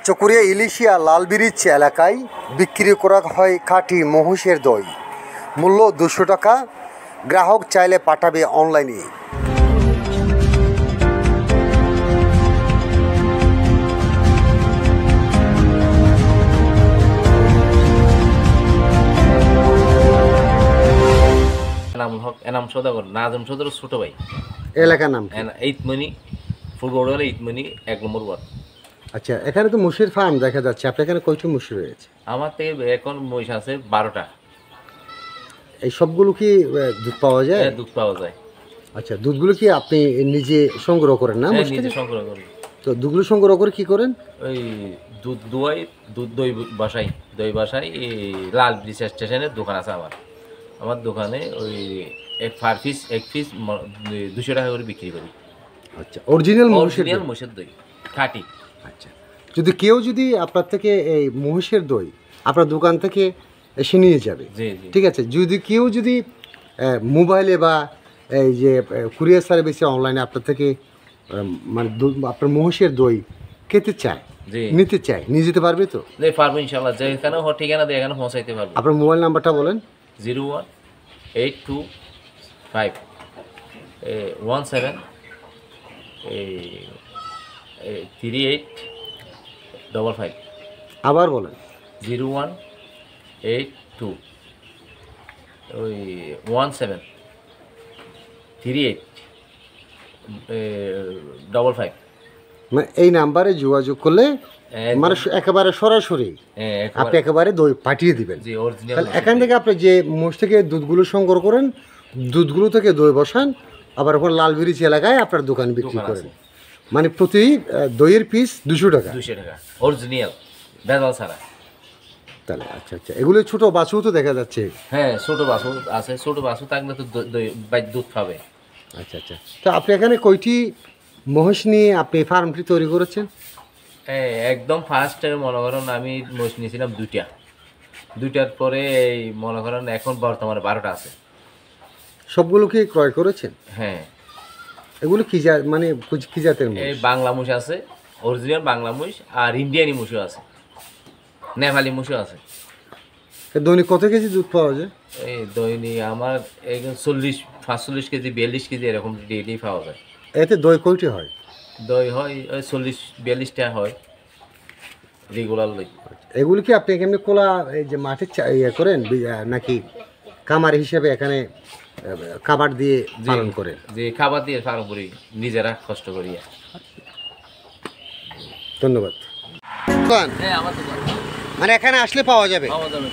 চকরিয়া ইলিশিয়া লালব্রিজ এলাকায় বিক্রি করা হয় খাঁটি মহিষের দই। মূল্য 200 টাকা। গ্রাহক চাইলে পাঠাবে অনলাইনে। এনামুল হক, এনাম সদাগর, নাজম সদর ছোট ভাই। এলাকার নাম কি? ইতমনি ফুলগড়, ইতমনি 1 নম্বর ওয়ার্ড। আচ্ছা, এখানে তো মুষের ফার্ম দেখা যাচ্ছে, আপনার এখানে কয়টি মুষ রয়েছে? আমার থেকে এখন মহিষ আছে 12টা। এই সবগুলো কি দুধ পাওয়া যায়? হ্যাঁ, দুধ পাওয়া যায়। আচ্ছা, দুধগুলো কি আপনি নিজে সংগ্রহ করেন না? নিজে সংগ্রহ করি। তো দুধগুলো সংগ্রহ করে কি করেন? ওই দুধ দোয়াই, দই বাসাই এই লাল ব্রিজ স্টেশনের দোকান আছে আমার দোকানে ওই এক পিস 200 টাকা করে বিক্রি করি। আচ্ছা, অরিজিনাল মহিষের দই খাঁটি। আচ্ছা, যদি আপনার থেকে এই মহিষের দই আপনার দোকান থেকে এসে নিয়ে যাবে, ঠিক আছে, কেউ যদি মোবাইলে বা এই যে কুরিয়ার সার্ভিসে অনলাইনে আপনার থেকে মানে আপনার মহিষের দই খেতে চায়, নিতে চায়, নিয়ে যেতে পারবে তো? পারবো ইনশাল্লাহ। যেখানে ঠিকানা দিয়ে এখানে পৌঁছাইতে পারবো। আপনার মোবাইল নাম্বারটা বলেন। 018253855। আবার বলেন। 018173855। মানে এই নাম্বারে যোগাযোগ করলে মানে একেবারে সরাসরি আপনি একেবারে দই পাঠিয়ে দিবেন। তাহলে এখান থেকে আপনি যে মোষ থেকে দুধগুলো সংগ্রহ করেন, দুধগুলো থেকে দই বসান, আবার ওখানে লালব্রিজ এলাকায় আপনার দোকান বিক্রি করেন। মানে প্রতি দইয়ের পিস 200 টাকা। অরিজিনাল, ভেজাল ছাড়া। তাহলে আচ্ছা, এগুলো ছোট বাছু তো দেখা যাচ্ছে। হ্যাঁ, ছোট বাছু আছে। ছোট বাছু থাকলে তো দুধ খাবে। আচ্ছা, তো আপনি এখানে কয়টি মহিষ নিয়ে আপনি ফার্মটি তৈরি করেছেন? হ্যাঁ, একদম ফার্স্টে মনে করেন আমি মহিষ নিয়েছিলাম 2টার পরে এই মনে করেন এখন বর্তমানে 12টা আছে। সবগুলো কি ক্রয় করেছেন? হ্যাঁ। এগুলো কি মানে কি জাতের মহিষ? এই বাংলা মহিষ আছে, অরিজিনাল বাংলা মহিষ, আর ইন্ডিয়ানি মহিষও আছে, নেপালি মহিষও আছে। দৈনিক কত কেজি দুধ পাওয়া যায়? এই দৈনিক আমার 45 কেজি 42 কেজি এরকম ডেইলি পাওয়া যায়। এতে দই কয়টি হয়? দই হয় ওই 40-42টা হয় রেগুলারলি। এগুলি কি আপনি এখানে কোলা এই যে মাঠে ইয়ে করেন নাকি খামার হিসেবে এখানে খাবার দিয়ে পালন করেন? যে খাবার দিয়ে পালন করি, নিজেরা কষ্ট করি। ধন্যবাদ। হ্যাঁ, আমার দোকান মানে এখানে আসলে পাওয়া যাবে? পাওয়া যাবে।